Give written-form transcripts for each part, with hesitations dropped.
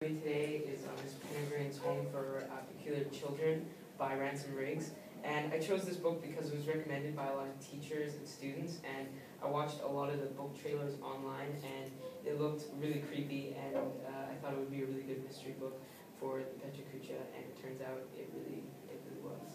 Today is Miss Pendergrain's Home for Peculiar Children by Ransom Riggs. And I chose this book because it was recommended by a lot of teachers and students, and I watched a lot of the book trailers online, and it looked really creepy, and I thought it would be a really good mystery book for the Pechakucha, and it turns out it really was.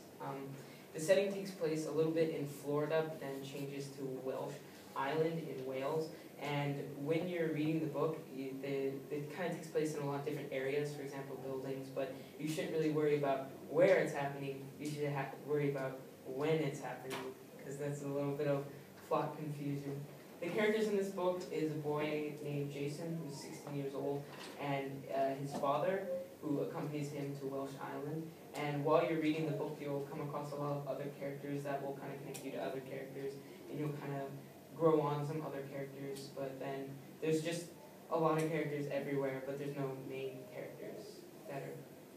The setting takes place a little bit in Florida, but then changes to Welsh Island in Wales. And when you're reading the book, it kind of takes place in a lot of different areas, for example, buildings, but you shouldn't really worry about where it's happening. You should worry about when it's happening, because that's a little bit of plot confusion. The characters in this book is a boy named Jason, who's 16 years old, and his father, who accompanies him to Welsh Island. And while you're reading the book, you'll come across a lot of other characters that will kind of connect you to other characters, and you'll kind of grow on some other characters, but then there's just a lot of characters everywhere, but there's no main characters that are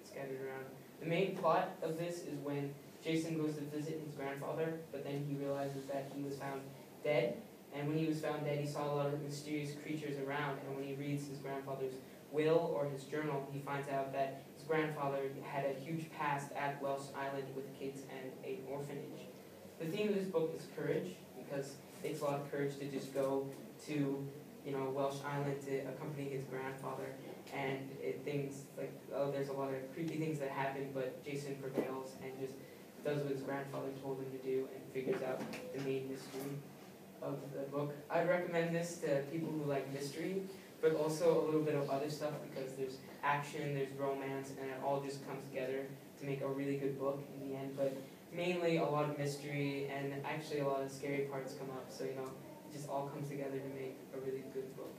scattered around. The main plot of this is when Jason goes to visit his grandfather, but then he realizes that he was found dead, and when he was found dead, he saw a lot of mysterious creatures around, and when he reads his grandfather's will or his journal, he finds out that his grandfather had a huge past at Welsh Island with kids and an orphanage. The theme of this book is courage, because it takes a lot of courage to just go to, Welsh Island to accompany his grandfather, and things like, there's a lot of creepy things that happen, but Jason prevails and just does what his grandfather told him to do and figures out the main mystery of the book. I'd recommend this to people who like mystery, but also a little bit of other stuff, because there's action, there's romance, and it all just comes together to make a really good book in the end. But mainly a lot of mystery, and actually a lot of scary parts come up, so it just all comes together to make a really good book.